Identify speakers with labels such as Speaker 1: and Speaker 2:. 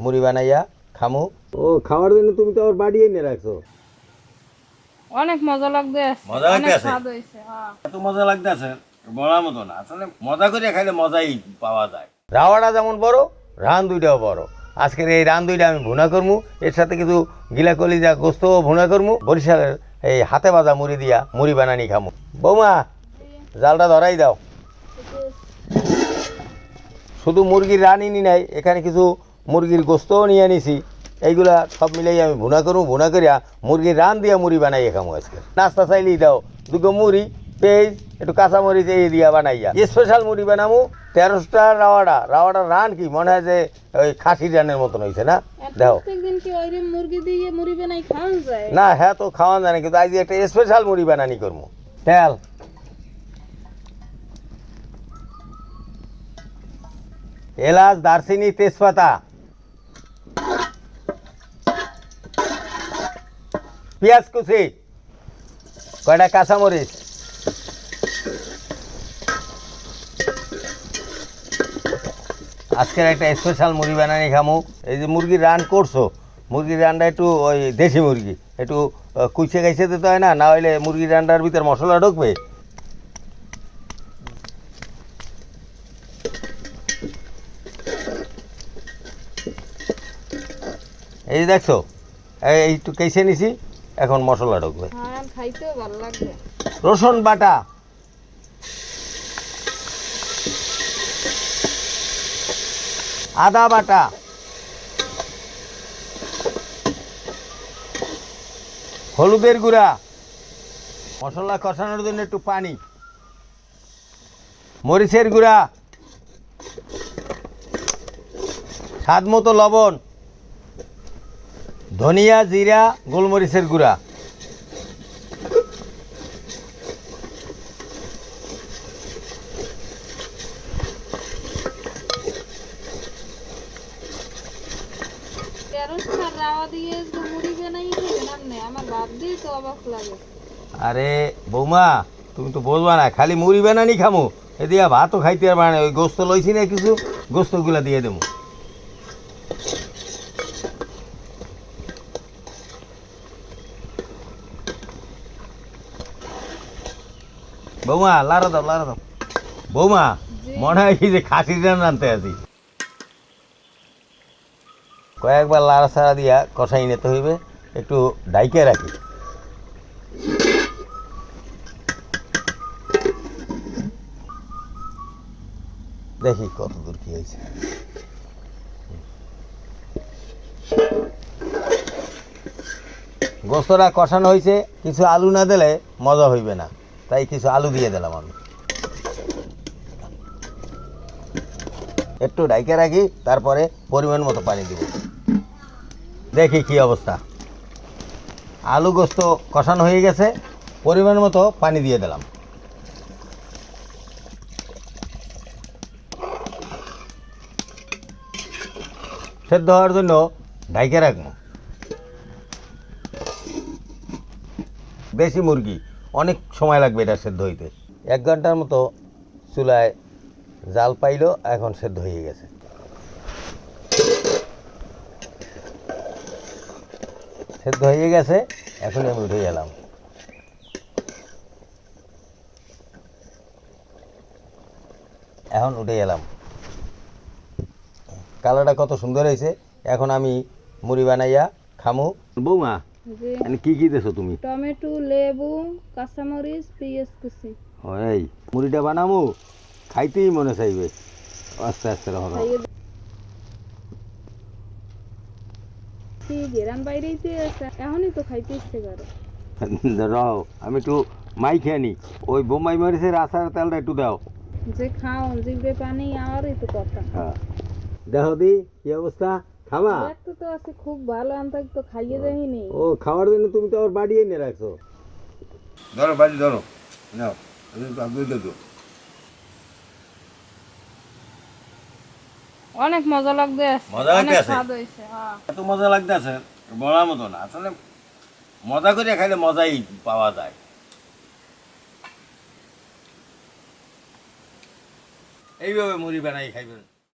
Speaker 1: মুড়ি বানাইয়া খামু। ও খাওয়ার জন্য তুমি তো আবার বাড়ি এনে রাখছো।
Speaker 2: অনেক মজা লাগছে,
Speaker 1: মজা
Speaker 2: অনেক
Speaker 1: লাগতেছে?
Speaker 2: স্বাদ হয়েছে। হ্যাঁ,
Speaker 1: এত মজা লাগতেছে বলার মতো না, আসলে মজা করে খাইলে মজাই পাওয়া যায়। রাওয়াটা যেমন বড়, রান দুইটাও বড়। আজকের এই রান দুইটা আমি ভুনা করবো, এর সাথে কিছু গিলা কলিজা গোস্তও ভুনা করবো। বরিশালের এই হাতে ভাজা মুড়ি দিয়া মুড়ি বানানি খামু। বৌমা, জালটা ধরাই দাও। শুধু মুরগির রানই নি নাই, এখানে কিছু মুরগির গোস্তও নিয়ে নিছি। এইগুলা সব মিলাই আমি ভুনা করবো। ভুনা করিয়া মুরগির রান দিয়া মুড়ি বানাইয়ে খামু আজকে। নাস্তা চাইলেই দাও, দুটো মুড়ি, পেঁয়াজ, একটু কাঁচামরিচ এই দিয়া বানাইয়া স্পেশাল মুড়ি বানামু। 13টা রাওয়াটা রান কি মনে হয় যে ওই খাসির রানের মতন হয়েছে না? দেখো
Speaker 2: প্রত্যেকদিন কি ওই মুরগি দিয়ে মুড়ি বানাই খাওয়া যায়?
Speaker 1: না, হ্যাঁ তো খাওয়া যায় না, কিন্তু আজ একটা স্পেশাল মুড়ি বানানি করবো। তেল, এলাচ, দারচিনি, তেজপাতা, পেঁয়াজ কুচি, কয়টা কাঁচামরিচ, আজকের একটা স্পেশাল মুড়ি বানানি খামু। এই যে মুরগির রান করছো, মুরগির রানটা একটু ওই দেশি মুরগি, একটু কুচে গাইছে দিতে হয় না, না হইলে মুরগির রান্নার ভিতর মশলা ঢুকবে। এই যে দেখছো, এই একটু কেসে নিছি, এখন মশলা ঢুকবে।
Speaker 2: হ্যাঁ, খাইতেও ভালো লাগবে।
Speaker 1: রসুন বাটা, আদা বাটা, হলুদের গুঁড়া, মশলা কষানোর জন্য একটু পানি, মরিচের গুঁড়া, স্বাদ মতো লবণ, ধনিয়া, জিরা, গোলমরিচের গুঁড়া।
Speaker 2: রাওয়া দিয়ে মুড়ি বানাই খাবেন? আমার ভাত দিয়ে তো অবাক লাগে।
Speaker 1: আরে বৌমা, তুমি তো বলবা না, খালি মুড়ি বানানি খামু, এ দিয়া ভাতও খাইতে পারবা না। ওই গোস্ত লইছি না, কিছু গোস্তগুলা দিয়ে দেবো। বৌমা লাড়া দাও, লাড়া দাও। বৌমা, মনে হয় কি যে খাসির রান্না আনতে আছি। কয়েকবার লাড়া ছাড়া দিয়া কষাই নিতে হইবে, একটু ডাইকে রাখি। দেখি কত দূর কি হয়েছে। গোস্তটা কষানো হয়েছে, কিছু আলু না দিলে মজা হইবে না, তাই কিছু আলু দিয়ে দিলাম আমি। একটু ডাইকে রাখি, তারপরে পরিমাণ মতো পানি দিব। দেখি কি অবস্থা। আলু গোস্ত কষানো হয়ে গেছে, পরিমাণ মতো পানি দিয়ে দিলাম। সেদ্ধ হওয়ার জন্য ঢাইকে রাখবো। দেশি মুরগি, অনেক সময় লাগবে এটা সেদ্ধ হইতে। 1 ঘন্টার মতো চুলায় জাল পাইলো, এখন সেদ্ধ হয়ে গেছে। সেদ্ধ হয়ে গেছে, এখন আমি উঠে গেলাম। এখন উঠে গেলাম, কালারটা কত সুন্দর হয়েছে। এখন আমি মুড়ি বানাইয়া খামু। বৌমা, কি কি দেছো তুমি?
Speaker 2: টমেটো, লেবু, কাঁচামরিচ, পেঁয়াজ কুচি।
Speaker 1: এই মুড়িটা বানামু, খাইতেই মনে চাইবে। আস্তে আস্তে রহ।
Speaker 2: ঘেরান বাইরেইতে এখনই তো খাইতে ইচ্ছে করে।
Speaker 1: রহ, আমি একটু মাই খেয়ে নি। ওই বোম্বাই মরিচের আচার তেলটা একটু দাও।
Speaker 2: যে খাও জিভে পানি আমারই তো কথা।
Speaker 1: হ্যাঁ, দেখো দি কি অবস্থা। খাবা?
Speaker 2: দেখতে তো আছে খুব ভালো, আমি তো খাইয়ে দেয়নি।
Speaker 1: ও খাওয়ার জন্য তুমি তো আবার বাড়ি এনে রাখছো। ধরো বাড়ি ধরো, নাও দাও।
Speaker 2: অনেক মজা লাগছে,
Speaker 1: মজা
Speaker 2: অনেক
Speaker 1: লাগতেছে?
Speaker 2: স্বাদ হয়েছে। হ্যাঁ,
Speaker 1: এত মজা লাগতেছে বলার মতো না, আসলে মজা করে খাইলে মজাই পাওয়া যায়। এইভাবে মুড়ি বানাই খাইবেন।